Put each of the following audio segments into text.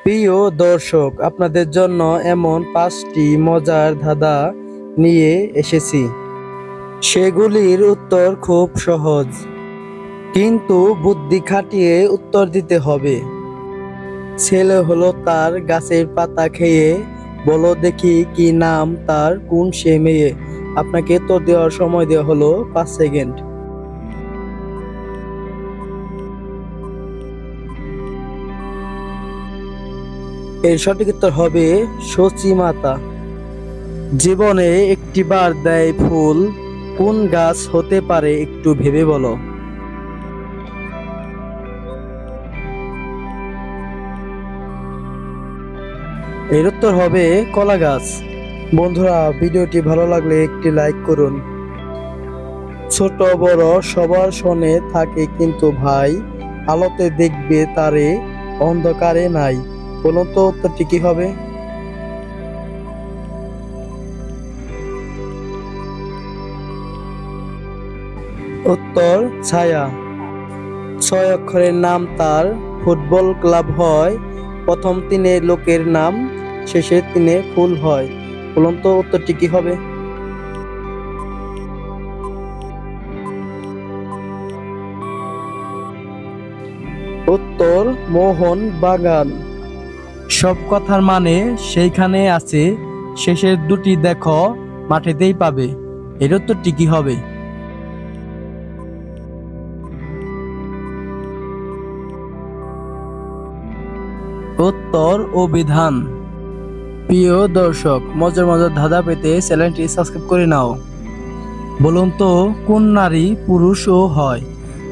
প্রিয় দর্শক, আপনাদের জন্য এমন 5টি মজার ধাঁধা নিয়ে এসেছি। সেগুলির উত্তর খুব সহজ, কিন্তু বুদ্ধি খাটিয়ে উত্তর দিতে হবে। ছেলে হলো তার গাছের পাতা খেয়ে, বলো দেখি কি নাম তার, কোন সে মেয়ে? আপনাকে উত্তর দেওয়ার সময় দেওয়া হলো 5 সেকেন্ড। এর সঠিক উত্তর হবে সচিমাতা। জীবনে একটিবার দেয় ফুল, কোন গাছ হতে পারে একটু ভেবে বলো। এর উত্তর হবে কলা গাছ। বন্ধুরা, ভিডিওটি ভালো লাগলে একটি লাইক করুন। ছোট বড় সবার শোনে থাকে কিন্তু ভাই, আলোতে দেখবে তারে, অন্ধকারে নাই। বলুন তো উত্তরটি কি হবে? উত্তর ছায়া। 6 অক্ষরের নাম তার, ফুটবল ক্লাব হয়, প্রথম 3 লোকের নাম, শেষের 3 ফুল হয়। বলুন তো উত্তরটি কি হবে? উত্তর মোহন বাগান। সব কথার মানে সেইখানে আছে, শেষের 2টি দেখো মাঠেতেই পাবে। এর উত্তরটি কি হবে? উত্তর অভিধান। প্রিয় দর্শক, মজার মজার ধাঁধা পেতে চ্যানেলটি সাবস্ক্রাইব করে নাও। বলুন তো কোন নারী পুরুষও হয়?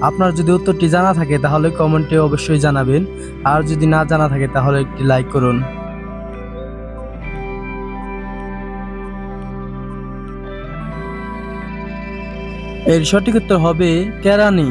আপনার যদি উত্তরটি জানা থাকে তাহলে কমেন্টে অবশ্যই জানাবেন, আর যদি না জানা থাকে তাহলে একটি লাইক করুন। এর সঠিক উত্তর হবে কেরানি।